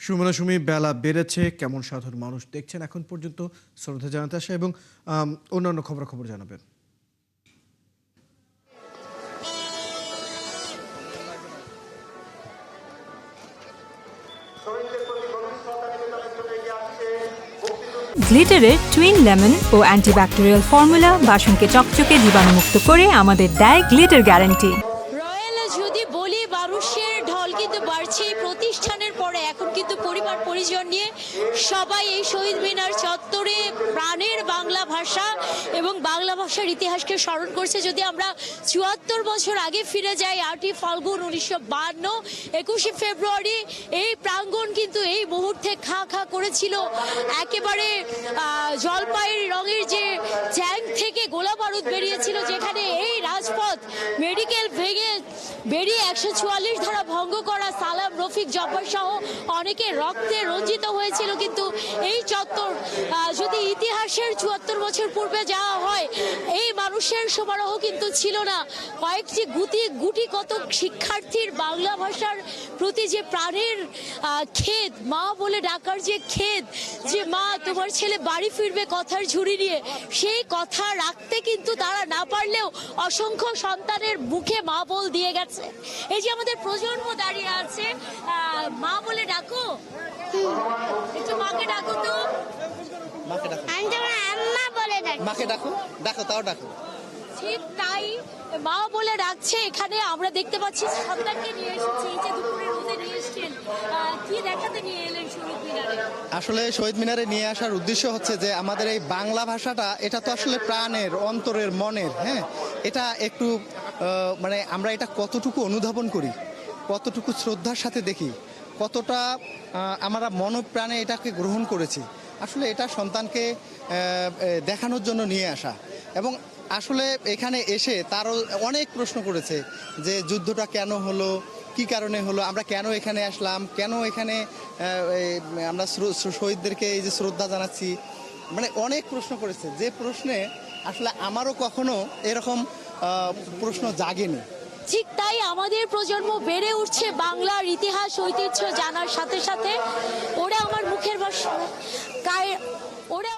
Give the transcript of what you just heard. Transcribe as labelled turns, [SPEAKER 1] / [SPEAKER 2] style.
[SPEAKER 1] সুমনা সুমি বেলা বেড়েছে, কেমন সাধারণ মানুষ দেখছেন এখন পর্যন্ত শ্রদ্ধা জানাতে আসে এবং অন্যান্য খবরাখবর জানাবেন।
[SPEAKER 2] গ্লিটারের টুইন লেমন ও অ্যান্টিব্যাকটেরিয়াল ফর্মুলা বাসনকে চকচকে জীবাণুমুক্ত করে আমাদের দেয় গ্লিটার গ্যারান্টি।
[SPEAKER 3] যদি বলি মানুষের ঢল কিন্তু বাড়ছে প্রতিষ্ঠানের পরে, এখন কিন্তু পরিবার পরিজন নিয়ে সবাই এই শহীদ মিনার চত্বরে প্রাণের বাংলা ভাষা এবং বাংলা ভাষার ইতিহাসকে স্মরণ করছে। যদি আমরা ৭৪ বছর আগে ফিরে যাই, ৮ই ফাল্গুন ১৯৫২, ২১শে ফেব্রুয়ারি এই প্রাঙ্গণ কিন্তু এই মুহূর্তে খা খা করেছিল। একেবারে জলপাইয়ের রঙের যে ট্যাঙ্ক থেকে গোলা বারুদ বেরিয়েছিল, যেখানে এই রাজপথ মেডিকেল ভেঙে বেরিয়ে ১৪৪ ধারা ভঙ্গ করা সালাম, রফিক, জব্বার সহ অনেকে রক্তে রঞ্জিত হয়েছিল। কিন্তু এই চত্বর যদি ইতিহাসের ৭৪ বছর পূর্বে যাওয়া হয়, এই মানুষের সমারোহ কিন্তু ছিল না। কয়েকটি গুটি কত শিক্ষার্থীর বাংলা ভাষার প্রতি যে প্রাণের খেদ, মা বলে ডাকার যে খেদ, যে মা তোমার ছেলে বাড়ি ফিরবে কথার ঝুড়ি নিয়ে, সেই কথা রাখতে কিন্তু তারা না পারলেও অসংখ্য সন্তানের মুখে মা বল দিয়ে গেছে। এই যে আমাদের প্রজন্ম দাঁড়িয়ে আছে, মা বলে ডাকো, একটু মাকে ডাকো তো।
[SPEAKER 4] মাকে ডাকো,
[SPEAKER 3] আমি তোমার আম্মা বলে ডাকি।
[SPEAKER 4] মাকে ডাকো, ডাকো, তাও ডাকো।
[SPEAKER 3] ঠিক তাই, মা বলে ডাকছে। এখানে আমরা দেখতে পাচ্ছি সন্তানকে নিয়ে এসেছি, এই যে দুপুরে রোদে নিয়ে এসেছেন, কি দেখাতে নিয়ে এলেন শহীদ মিনারে?
[SPEAKER 4] আসলে শহীদ মিনারে নিয়ে আসার উদ্দেশ্য হচ্ছে যে আমাদের এই বাংলা ভাষাটা, এটা তো আসলে প্রাণের, অন্তরের, মনের, হ্যাঁ, এটা একটু মানে আমরা এটা কতটুকু অনুধাবন করি, কতটুকু শ্রদ্ধার সাথে দেখি, কতটা আমরা মনপ্রাণে এটাকে গ্রহণ করেছি। আসলে এটা সন্তানকে দেখানোর জন্য নিয়ে আসা। এবং আসলে এখানে এসে তারও অনেক প্রশ্ন করেছে যে যুদ্ধটা কেন হলো, কি কারণে হলো, আমরা কেন এখানে আসলাম, কেন এখানে আমরা শহীদদেরকে এই যে শ্রদ্ধা জানাচ্ছি, মানে অনেক প্রশ্ন করেছে। যে প্রশ্নে আসলে আমারও কখনো এরকম প্রশ্ন জাগেনি।
[SPEAKER 3] ঠিক তাই, আমাদের প্রজন্ম বেড়ে উঠছে বাংলার ইতিহাস ঐতিহ্য জানার সাথে সাথে। ওরা আমার মুখের ভাষা, ওরা